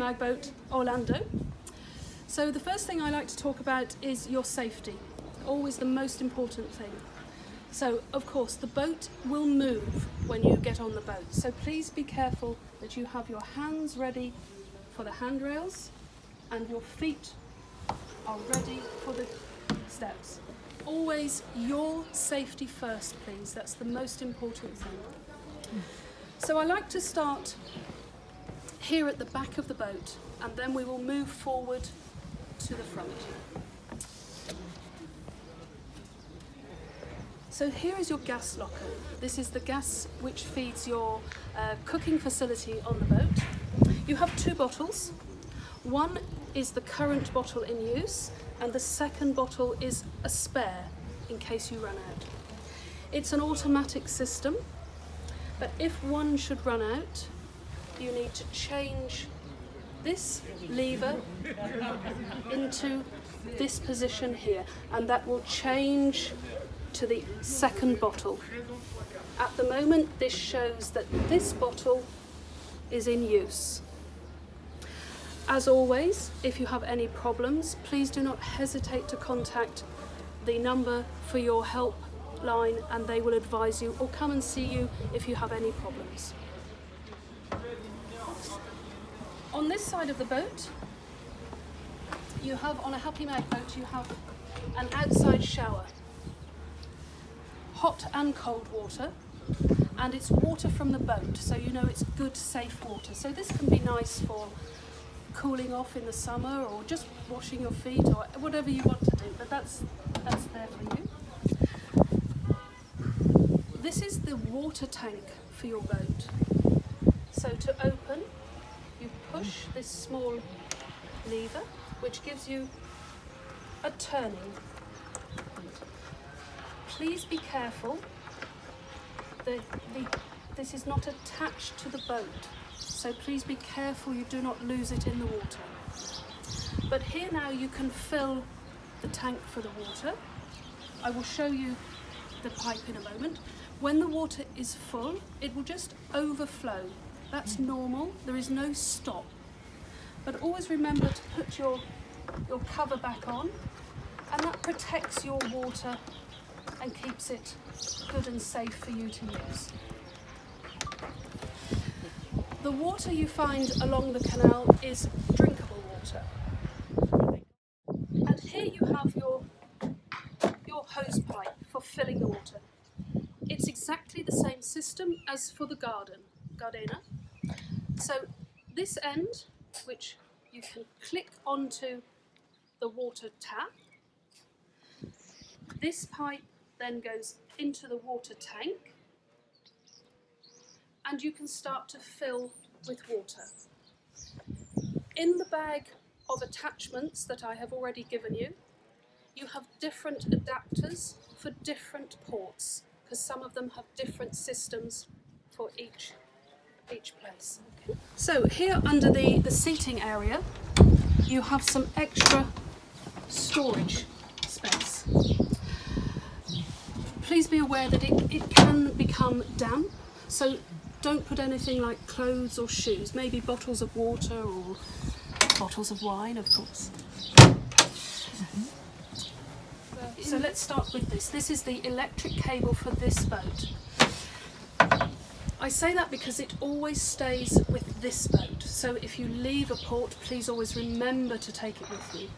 Hapimag boat Orlando. So the first thing I like to talk about is your safety, always the most important thing. So of course the boat will move when you get on the boat, so please be careful that you have your hands ready for the handrails and your feet are ready for the steps. Always your safety first, please. That's the most important thing. So I like to start here at the back of the boat, and then we will move forward to the front. So here is your gas locker. This is the gas which feeds your cooking facility on the boat. You have two bottles. One is the current bottle in use, and the second bottle is a spare in case you run out. It's an automatic system, but if one should run out, you need to change this lever into this position here, and that will change to the second bottle. At the moment, this shows that this bottle is in use. As always, if you have any problems, please do not hesitate to contact the number for your help line and they will advise you or come and see you if you have any problems. On this side of the boat, you have, on a Hapimag boat, you have an outside shower. Hot and cold water, and it's water from the boat, so you know it's good, safe water. So this can be nice for cooling off in the summer or just washing your feet or whatever you want to do, but that's there for you. This is the water tank for your boat. So to open, you push this small lever, which gives you a turning. Please be careful that this is not attached to the boat, so please be careful you do not lose it in the water. But here now you can fill the tank for the water. I will show you the pipe in a moment. When the water is full, it will just overflow. That's normal, there is no stop. But always remember to put your cover back on, and that protects your water and keeps it good and safe for you to use. The water you find along the canal is drinkable water. And here you have your hose pipe for filling the water. It's exactly the same system as for the Gardena. So this end, which you can click onto the water tap, this pipe then goes into the water tank, and you can start to fill with water. In the bag of attachments that I have already given you, you have different adapters for different ports, because some of them have different systems for each place. Okay. So here under the seating area, you have some extra storage space. Please be aware that it can become damp, so don't put anything like clothes or shoes, maybe bottles of water or bottles of wine, of course. So let's start with this. This is the electric cable for this boat. I say that because it always stays with this boat, so if you leave a port, please always remember to take it with you.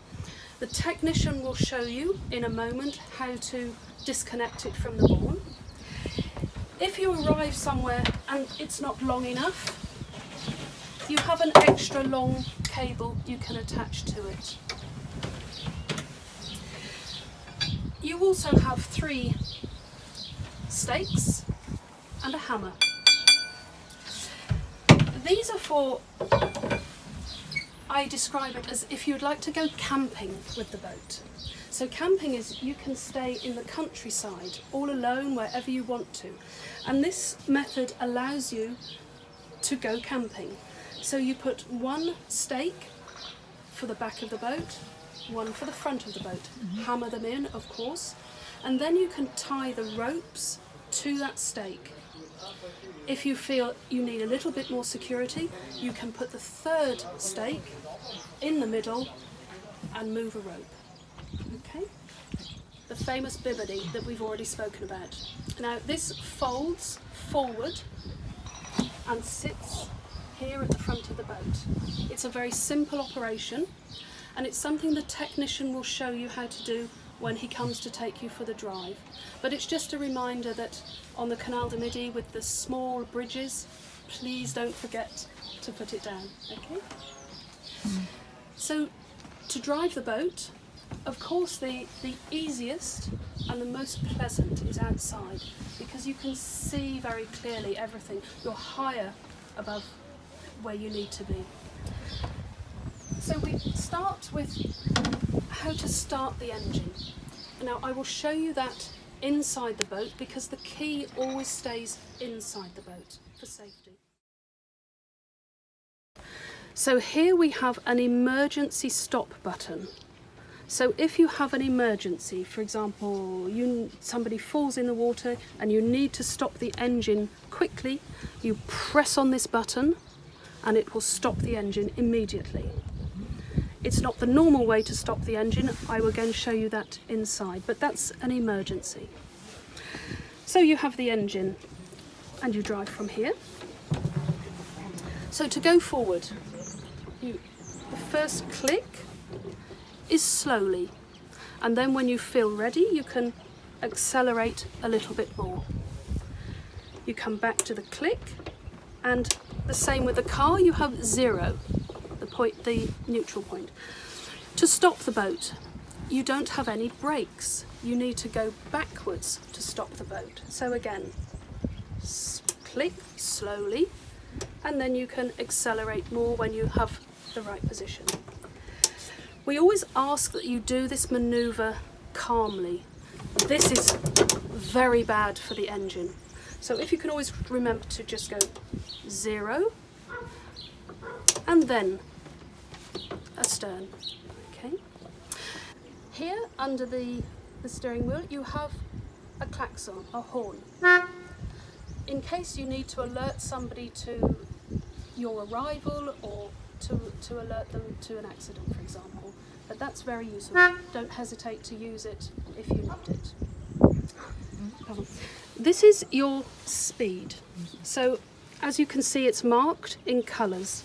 The technician will show you in a moment how to disconnect it from the bourne. If you arrive somewhere and it's not long enough, you have an extra long cable you can attach to it. You also have 3 stakes and a hammer. These are for, I describe it as if you'd like to go camping with the boat. So camping is you can stay in the countryside all alone wherever you want to, and this method allows you to go camping. So you put 1 stake for the back of the boat, 1 for the front of the boat, hammer them in of course, and then you can tie the ropes to that stake. If you feel you need a little bit more security, you can put the third stake in the middle and move a rope. Okay? The famous bibbity that we've already spoken about. Now this folds forward and sits here at the front of the boat. It's a very simple operation, and it's something the technician will show you how to do when he comes to take you for the drive. But it's just a reminder that on the Canal de Midi with the small bridges, please don't forget to put it down, okay? So to drive the boat, of course the easiest and the most pleasant is outside, because you can see very clearly everything. You're higher above where you need to be. So we start with how to start the engine. Now I will show you that inside the boat, because the key always stays inside the boat for safety. So here we have an emergency stop button. So if you have an emergency, for example, somebody falls in the water and you need to stop the engine quickly, you press on this button and it will stop the engine immediately. It's not the normal way to stop the engine. I will again show you that inside, but that's an emergency. So you have the engine and you drive from here. So to go forward, the first click is slowly, and then when you feel ready you can accelerate a little bit more. You come back to the click, and the same with the car, you have 0, the neutral point. To stop the boat, you don't have any brakes. You need to go backwards to stop the boat. So again, click slowly, and then you can accelerate more when you have the right position. We always ask that you do this manoeuvre calmly. This is very bad for the engine. So if you can always remember to just go 0 and then astern. Okay. Here under the steering wheel you have a klaxon, a horn. In case you need to alert somebody to your arrival, or to alert them to an accident, for example. But that's very useful. Don't hesitate to use it if you need it. This is your speed. So as you can see, it's marked in colours.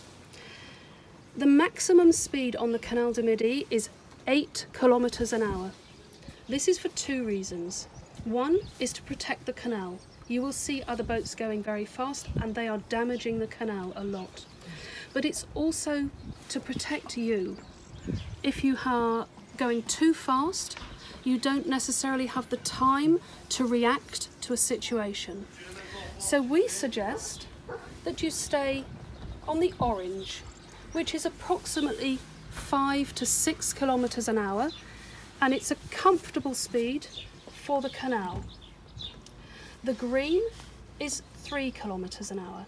The maximum speed on the Canal de Midi is 8 kilometres an hour. This is for 2 reasons. One is to protect the canal. You will see other boats going very fast and they are damaging the canal a lot. But it's also to protect you. If you are going too fast, you don't necessarily have the time to react to a situation. So we suggest that you stay on the orange, which is approximately 5 to 6 kilometres an hour, and it's a comfortable speed for the canal. The green is 3 kilometres an hour.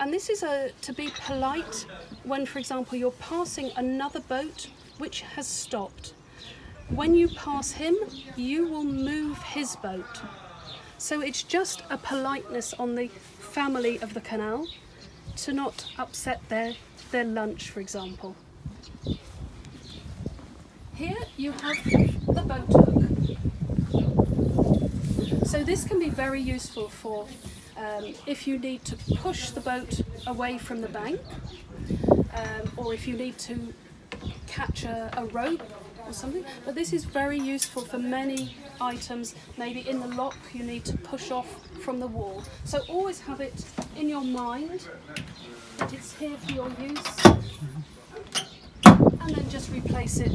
And this is to be polite when, for example, you're passing another boat which has stopped. When you pass him, you will move his boat. So it's just a politeness on the family of the canal to not upset their lunch, for example. Here you have the boat hook. So this can be very useful for if you need to push the boat away from the bank, or if you need to catch a rope or something. But this is very useful for many items. Maybe in the lock you need to push off from the wall. So always have it in your mind that it's here for your use, and then just replace it.